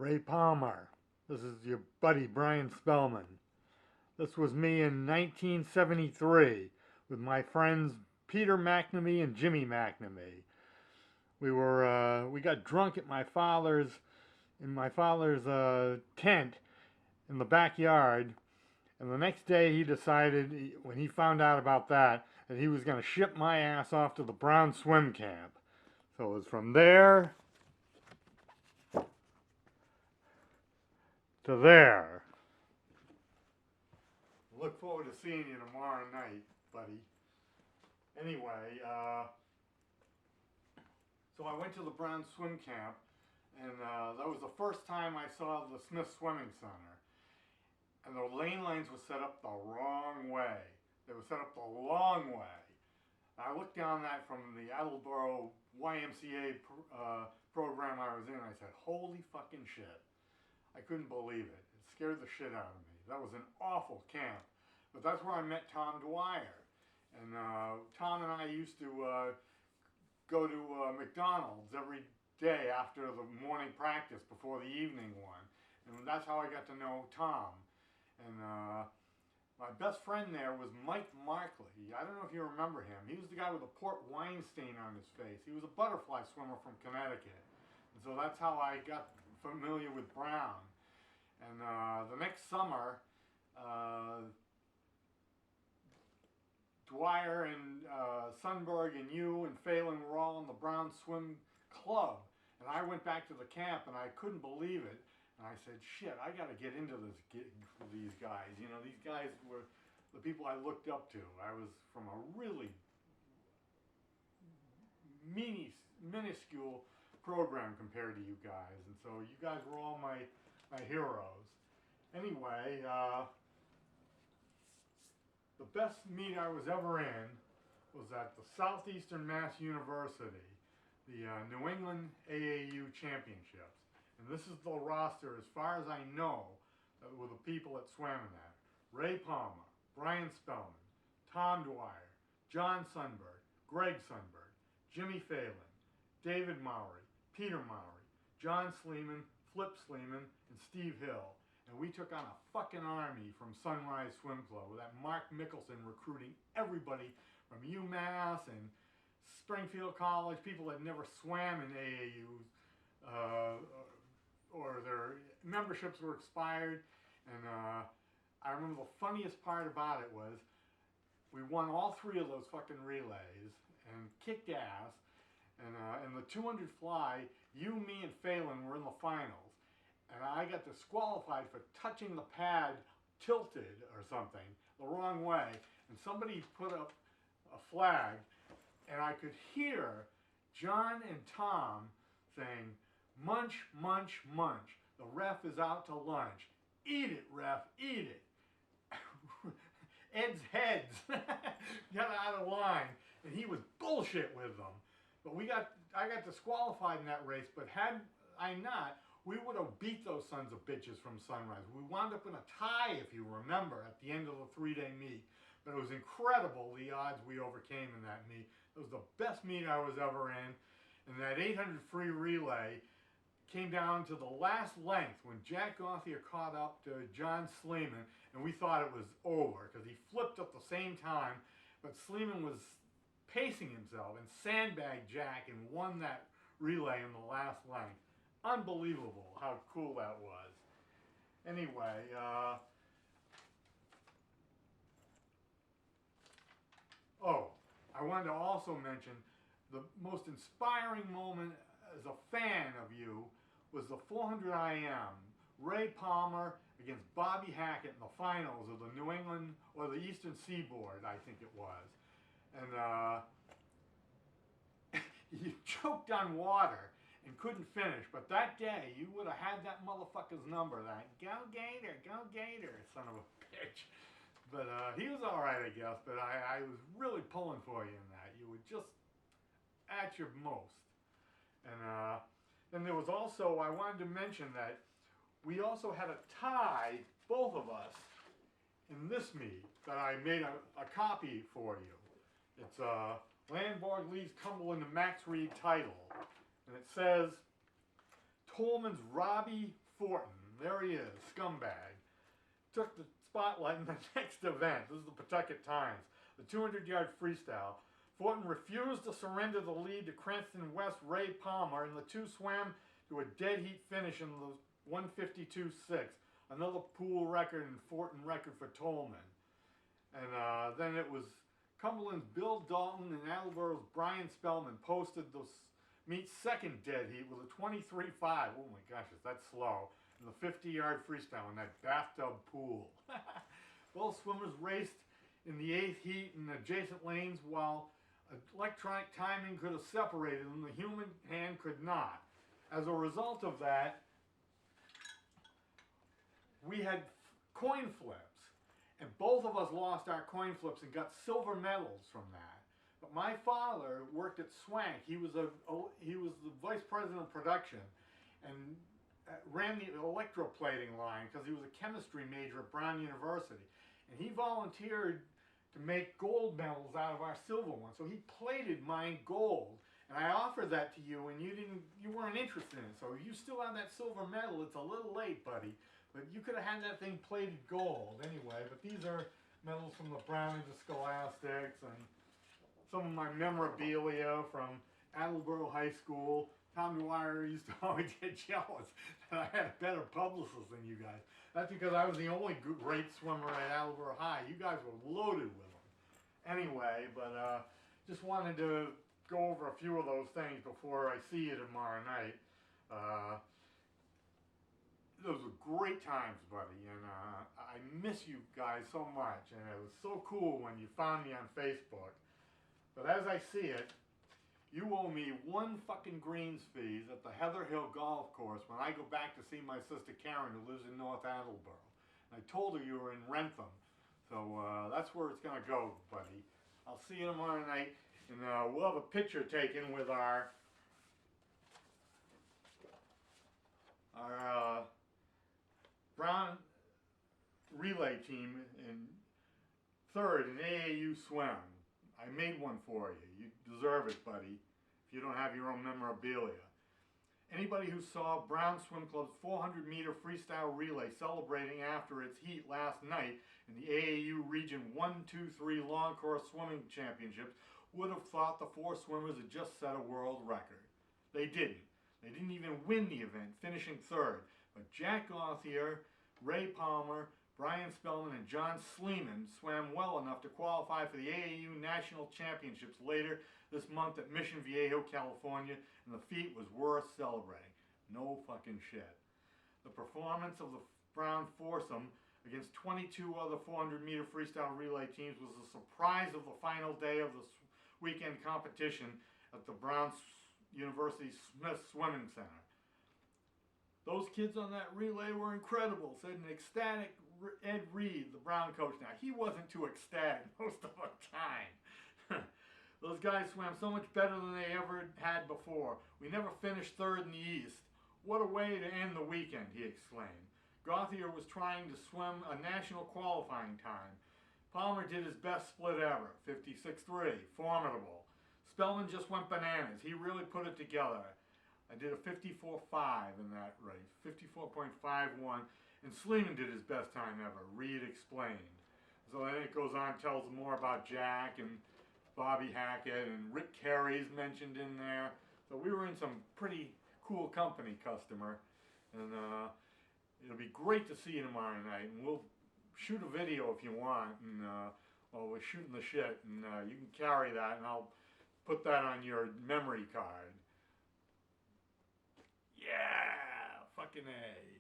Ray Palmer. This is your buddy Brian Spellman. This was me in 1973 with my friends Peter McNamee and Jimmy McNamee. We got drunk at my father's tent in the backyard, and the next day he decided, when he found out about that he was going to ship my ass off to the Brown Swim Camp. So it was from there to there. Look forward to seeing you tomorrow night, buddy. Anyway, so I went to the Brown Swim Camp, and that was the first time I saw the Smith Swimming Center. And the lane lines were set up the wrong way. They were set up the long way. I looked down that from the Attleboro YMCA program I was in. I said, holy fucking shit. I couldn't believe it. It scared the shit out of me. That was an awful camp. But that's where I met Tom Dwyer. And Tom and I used to go to McDonald's every day after the morning practice before the evening one. And that's how I got to know Tom. And my best friend there was Mike Markley. I don't know if you remember him. He was the guy with the port wine stain on his face. He was a butterfly swimmer from Connecticut. And so that's how I got familiar with Brown. And the next summer, Dwyer and Sundberg and you and Phelan were all in the Brown Swim Club. And I went back to the camp and I couldn't believe it. And I said, shit, I got to get into this gig for these guys. You know, these guys were the people I looked up to. I was from a really minuscule program compared to you guys. And so you guys were all my heroes. Anyway, the best meet I was ever in was at the Southeastern Mass University, the New England AAU Championships. And this is the roster, as far as I know, that were the people that swam in that. Ray Palmer, Brian Spellman, Tom Dwyer, John Sundberg, Greg Sundberg, Jimmy Phelan, David Mowry, Peter Mowry, John Sleeman, Flip Sleeman, and Steve Hill. And we took on a fucking army from Sunrise Swim Club with that Mark Mickelson recruiting everybody from UMass and Springfield College, people that never swam in AAUs, or their memberships were expired. And I remember the funniest part about it was we won all three of those fucking relays and kicked ass. And in the 200 fly, you, me, and Phelan were in the finals. And I got disqualified for touching the pad tilted or something the wrong way. And somebody put up a flag, and I could hear John and Tom saying, munch, munch, munch. The ref is out to lunch. Eat it, ref, eat it. Ed's heads got out of line, and he was bullshit with them. But I got disqualified in that race, but had I not, we would have beat those sons of bitches from Sunrise. We wound up in a tie, if you remember, at the end of the three-day meet. But it was incredible, the odds we overcame in that meet. It was the best meet I was ever in. And that 800 free relay came down to the last length when Jack Gauthier caught up to John Sleeman, and we thought it was over because he flipped at the same time, but Sleeman was pacing himself and sandbagged Jack and won that relay in the last length. Unbelievable how cool that was. Anyway, I wanted to also mention the most inspiring moment as a fan of you was the 400 IM. Ray Palmer against Bobby Hackett in the finals of the New England, or the Eastern Seaboard, I think it was. And you choked on water and couldn't finish, but that day you would have had that motherfucker's number, that go Gator, son of a bitch. But he was all right, I guess, but I was really pulling for you in that. You were just at your most. And then there was also, I wanted to mention that we also had a tie, both of us, in this meet that I made a copy for you. It's Landborg leads Cumberland to Max Reed title. And it says, Tolman's Robbie Fortin, there he is, scumbag, took the spotlight in the next event. This is the Pawtucket Times, the 200-yard freestyle. Fortin refused to surrender the lead to Cranston West Ray Palmer, and the two swam to a dead heat finish in the 1:52.6, another pool record and Fortin record for Tolman. And then it was Cumberland's Bill Dalton and Attleboro's Brian Spellman posted the meet's second dead heat with a 23.5. Oh my gosh, is that slow? In the 50-yard freestyle in that bathtub pool. Both swimmers raced in the 8th heat in adjacent lanes, while electronic timing could have separated them. The human hand could not. As a result of that, we had coin flips, and both of us lost our coin flips and got silver medals from that. But my father worked at Swank. He was the vice president of production and ran the electroplating line because he was a chemistry major at Brown University. And he volunteered to make gold medals out of our silver ones. So he plated mine gold, and I offered that to you, and you weren't interested in it. So you still have that silver medal. It's a little late, buddy, but you could have had that thing plated gold anyway. But these are medals from the Brownies, the Scholastics, and some of my memorabilia from Attleboro High School. Tom Dwyer used to always get jealous that I had a better publicist than you guys. That's because I was the only great swimmer at Attleboro High. You guys were loaded with them. Anyway, but just wanted to go over a few of those things before I see you tomorrow night. Those were great times, buddy, and I miss you guys so much. And it was so cool when you found me on Facebook. But as I see it, you owe me one fucking greens fees at the Heather Hill Golf Course when I go back to see my sister Karen, who lives in North Attleboro. And I told her you were in Rentham, so that's where it's gonna go, buddy. I'll see you tomorrow night, and we'll have a picture taken with our Brown relay team in third in AAU swim. I made one for you. You deserve it, buddy, if you don't have your own memorabilia. Anybody who saw Brown Swim Club's 400-meter freestyle relay celebrating after its heat last night in the AAU Region 1, 2, 3 Long Course Swimming Championships would have thought the four swimmers had just set a world record. They didn't. They didn't even win the event, finishing third. But Jack Gauthier, Ray Palmer, Brian Spellman, and John Sleeman swam well enough to qualify for the AAU National Championships later this month at Mission Viejo, California, and the feat was worth celebrating. No fucking shit. The performance of the Brown foursome against 22 other 400-meter freestyle relay teams was the surprise of the final day of the weekend competition at the Brown University Smith Swimming Center. Those kids on that relay were incredible, said an ecstatic Ed Reed, the Brown coach. Now, he wasn't too ecstatic most of the time. Those guys swam so much better than they ever had before. We never finished third in the East. What a way to end the weekend, he exclaimed. Gauthier was trying to swim a national qualifying time. Palmer did his best split ever, 56.3, formidable. Spellman just went bananas. He really put it together. I did a 54.5 in that race, 54.51. And Sleeman did his best time ever, Reed explained. So then it goes on, tells more about Jack and Bobby Hackett, and Rick Carey's mentioned in there. So we were in some pretty cool company, customer. And it'll be great to see you tomorrow night. And we'll shoot a video if you want. And while we're shooting the shit, and you can carry that, and I'll put that on your memory card. Yeah, fucking A.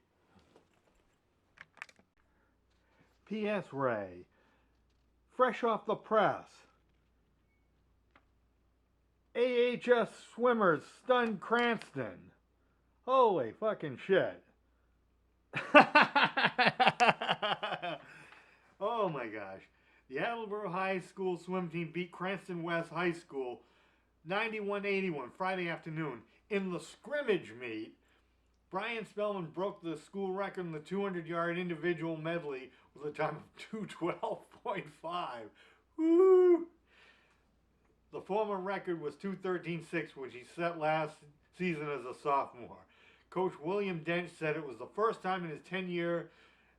P.S. Ray, fresh off the press. AHS swimmers stun Cranston. Holy fucking shit. Oh my gosh. The Attleboro High School swim team beat Cranston West High School 91-81 Friday afternoon. In the scrimmage meet, Brian Spellman broke the school record in the 200-yard individual medley with a time of 2:12.5. Woo! The former record was 2:13.6, which he set last season as a sophomore. Coach William Dench said it was the first time in his 10-year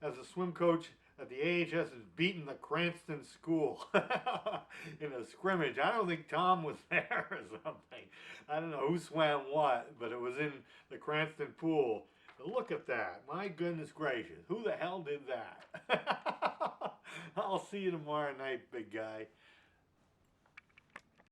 as a swim coach that the AHS has beaten the Cranston school in a scrimmage. I don't think Tom was there or something. I don't know who swam what, but it was in the Cranston pool. But look at that. My goodness gracious. Who the hell did that? I'll see you tomorrow night, big guy.